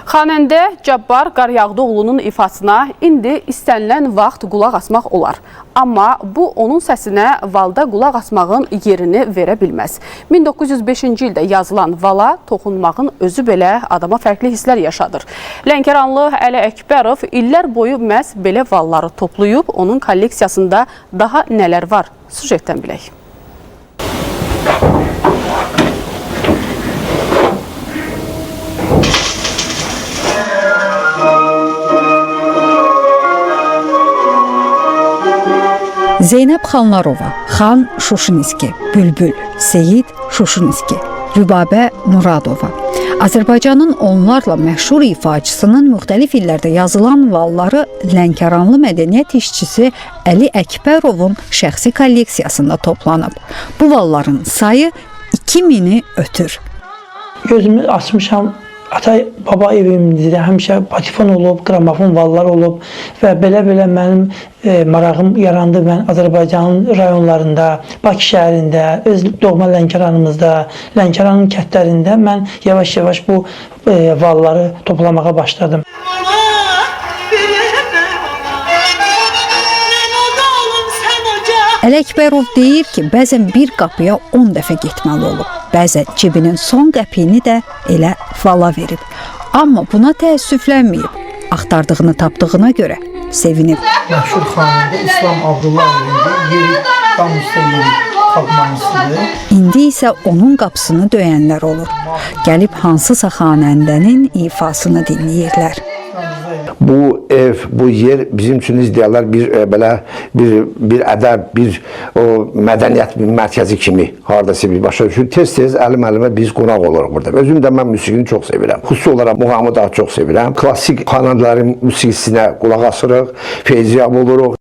Xanəndə Cabbar Qaryağdıoğlu'nun ifasına indi istənilən vaxt qulaq asmaq olar. Amma bu onun səsinə valda qulaq asmağın yerini verə bilməz. 1905-ci ildə yazılan vala toxunmağın özü belə adama fərqli hisslər yaşadır. Lənkəranlı Əli Əkbərov illər boyu məhz belə valları toplayıb, onun kolleksiyasında daha nələr var? Sujetdən bilək. Zeynəb Xanlarova, Xan Şuşinski, Bülbül, Seyid Şuşinski, Rübabə Muradova. Azərbaycanın onlarla məşhur ifaçısının müxtəlif illərdə yazılan valları Lənkəranlı mədəniyyət işçisi Əli Əkbərovun şəxsi kolleksiyasında toplanıb. Bu valların sayı 2000-i ötür. Gözümü açmışam. Ata-baba evimizdə həmişə patifon olub, qramofon vallar olub və belə-belə mənim marağım yarandı. Mən Azərbaycanın rayonlarında, Bakı şəhərində, öz doğma Lənkəranımızda, Lənkəranın kəndlərində mən yavaş-yavaş bu valları toplamağa başladım. Əli Əkbərov deyir ki, bəzən bir qapıya 10 dəfə getməli olub. Bəzən cibinin son qəpiyini də elə vala verib. Amma buna təəssüflənməyib. Axtardığını tapdığına görə sevinib. Məşhur xanəndə İslam Abdullayevində yeri tam üstə yeri qalxmamışdır. İndi isə onun qapısını döyənlər olur. Gəlib hansısa xanəndənin ifasını dinləyirlər. Bu ev, bu yer bizim üçün izləyirlər bir ədəb, bir o mədəniyyət mərkəzi kimi hardasa bir başa düşür. Tez-tez əlim-əlimə biz qonaq oluruq burada. Özüm də mən musiqini çox sevirəm. Xüsusi olaraq muğamı daha çox sevirəm. Klassik xanəndələrin musiqisinə qulaq asırıq, feyziyab oluruq.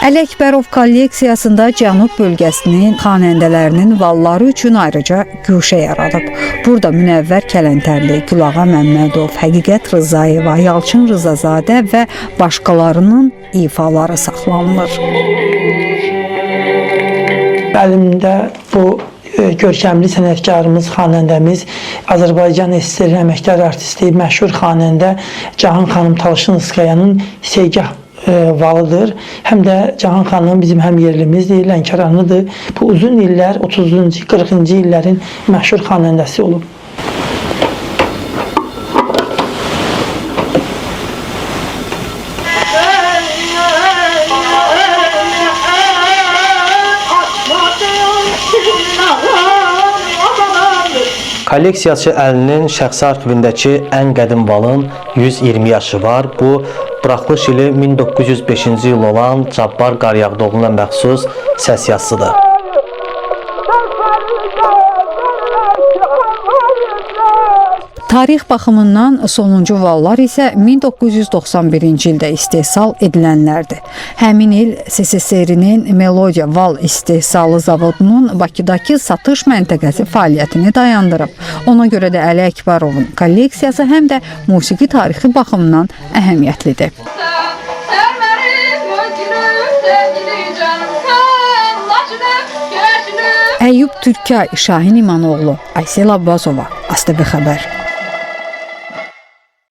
Əli Əkbərov kolleksiyasında Cənub bölgəsinin xanəndələrinin valları üçün ayrıca güşə yaradıb. Burada Münəvvər Kələntərli, Gülağa Məmmədov, Həqiqət Rızayeva, Yalçın Rızazadə və başqalarının ifaları saxlanılır. Əlimdə bu görkəmli sənətkarımız, xanəndəmiz, Azərbaycan SSR əməkdar artisti, məşhur xanəndə Cahan xanım Talşınskayanın Seygah valıdır. Həm də Cahan xanım bizim həm yerlimizdir, Lənkəranlıdır. Bu uzun illər, 30-cu, 40-cı illərin məşhur xanəndəsi olub. Kolleksiyacı Əlinin şəxsi arxivindəki ən qədim valın 120 yaşı var. Bu, buraxılış ili 1905-ci il olan Cabbar Qaryağdıoğlu'na məxsus səs yazısıdır. Tarix baxımından sonuncu vallar isə 1991-ci ildə istehsal edilənlərdir. Həmin il SSR-nin Melodiya Val istehsalı zavodunun Bakıdakı satış məntəqəsi fəaliyyətini dayandırıb. Ona görə də Əli Əkbərovun kolleksiyası həm də musiqi tarixi baxımından əhəmiyyətlidir. Əyyub Türkay, Şahin İmanoğlu, Aysel Abbasova, ASTV Xəbər.